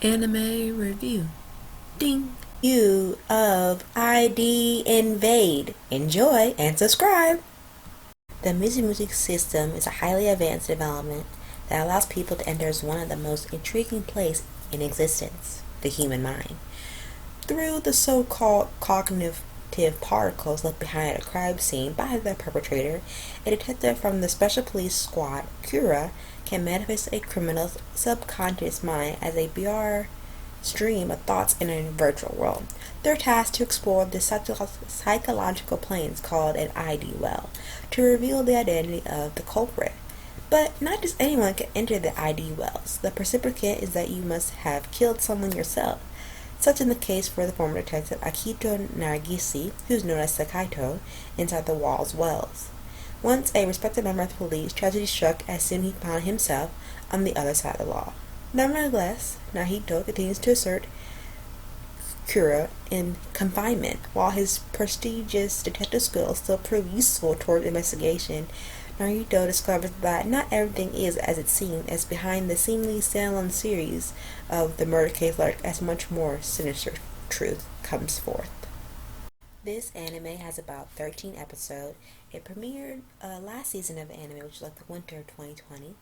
Anime review. Ding. View of ID Invade. Enjoy and subscribe. The music system is a highly advanced development that allows people to enter one of the most intriguing places in existence, the human mind. Through the so-called cognitive particles left behind at a crime scene by the perpetrator, a detective from the Special Police Squad, Kura, can manifest a criminal's subconscious mind as a BR stream of thoughts in a virtual world. They're tasked to explore the psychological planes called an ID well to reveal the identity of the culprit. But not just anyone can enter the ID wells. The precipitate is that you must have killed someone yourself. Such in the case for the former detective Akito Naragisi, who's known as Sakaito, inside the wall's wells. Once a respected member of the police, tragedy struck as soon as he found himself on the other side of the law. Nevertheless, Nahito continues to assert Kura in confinement, while his prestigious detective skills still prove useful toward investigation. Naruto discovers that not everything is as it seems, as behind the seemingly standalone series of the murder case lurks as much more sinister truth comes forth. This anime has about 13 episodes. It premiered last season of anime, which was like the winter of 2020.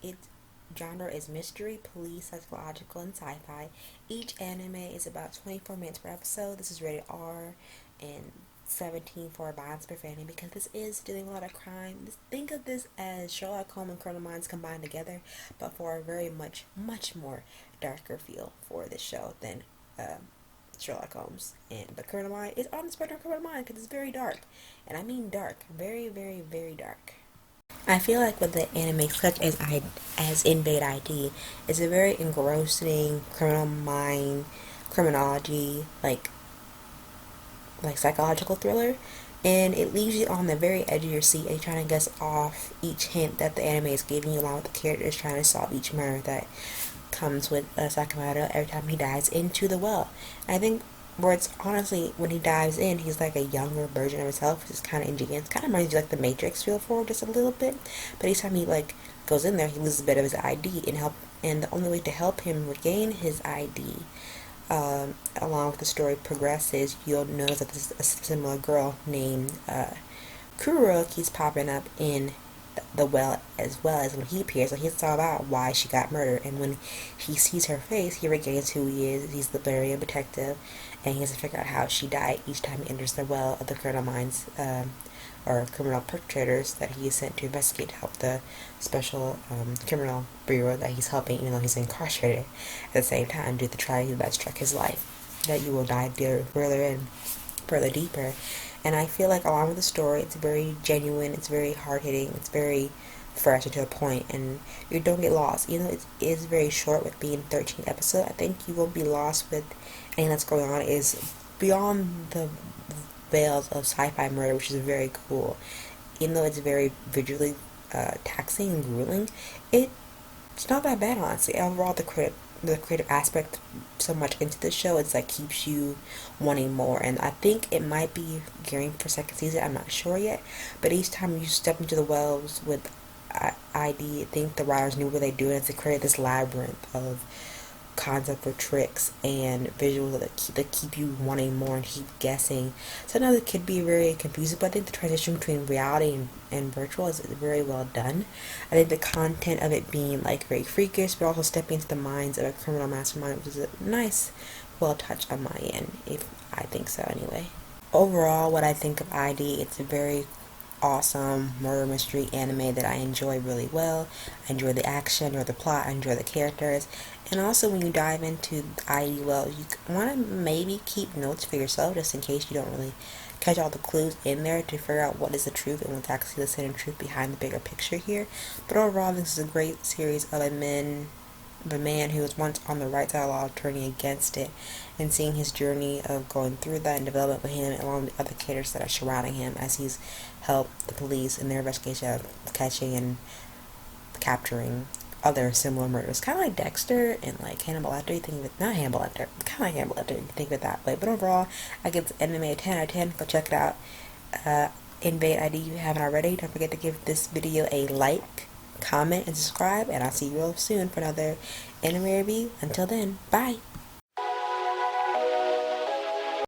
Its genre is mystery, police, psychological, and sci-fi. Each anime is about 24 minutes per episode. This is rated R and 17 for violence profanity because this is dealing with a lot of crime. Think of this as Sherlock Holmes and Criminal Minds combined together, but for a very much more darker feel for this show than Sherlock Holmes. And the Criminal Mind is on the spectrum of Criminal Mind because it's very dark, and I mean dark, very dark. I feel like with the anime such as Invade ID, it's a very engrossing criminal mind, criminology, psychological thriller, and it leaves you on the very edge of your seat and trying to guess off each hint that the anime is giving you, along with the characters trying to solve each murder that comes with Sakamoto every time he dives into the well. And I think where it's honestly, when he dives in, he's like a younger version of himself, which is kind of ingenious. Kind of reminds you like the Matrix feel for just a little bit. But each time he goes in there, he loses a bit of his ID, and the only way to help him regain his ID, along with the story progresses, you'll notice that there's a similar girl named Kuro keeps popping up in the well as when he appears. So he's all about why she got murdered, and when he sees her face, he regains who he is. He's the brilliant detective, and he has to figure out how she died each time he enters the well of the criminal minds, or criminal perpetrators that he is sent to investigate to help the special criminal bureau that he's helping, even though he's incarcerated at the same time due to the tragedy that struck his life. That you will dive further and further deeper. And I feel like along with the story, it's very genuine, it's very hard hitting, it's very fresh and to the point, and you don't get lost. Even though it is very short with being 13 episodes, I think you won't be lost with anything that's going on. It is beyond the veils of sci-fi murder, which is very cool. Even though it's very visually taxing and grueling, it's not that bad, honestly. Overall, the creative aspect so much into the show, it's like keeps you wanting more, and I think it might be gearing for second season. I'm not sure yet, but each time you step into the wells with ID, I think the writers knew what they do, and to create this labyrinth of concept for tricks and visuals that keep you wanting more and keep guessing. Sometimes it could be very confusing, but I think the transition between reality and virtual is very well done. I think the content of it being very freakish, but also stepping into the minds of a criminal mastermind was a nice, well touch on my end, if I think so anyway. Overall, what I think of ID, it's a very awesome murder mystery anime that I enjoy really well. I enjoy the action, I enjoy the plot, I enjoy the characters, and also when you dive into the ID well, you want to maybe keep notes for yourself just in case you don't really catch all the clues in there to figure out what is the truth and what's actually the hidden truth behind the bigger picture here. But overall, this is a great series of a man who was once on the right side of the law turning against it, and seeing his journey of going through that and development with him along with the other characters that are surrounding him as he's helped the police in their investigation of catching and capturing other similar murders. Kind of like Dexter and Hannibal Lecter. You think of it, not Hannibal Lecter, kind of like Hannibal Lecter. You think of it that way. But overall, I give this anime a 10 out of 10. Go check it out. Invade ID if you haven't already. Don't forget to give this video a like, comment, and subscribe, and I'll see you real soon for another anime review. Until then, bye!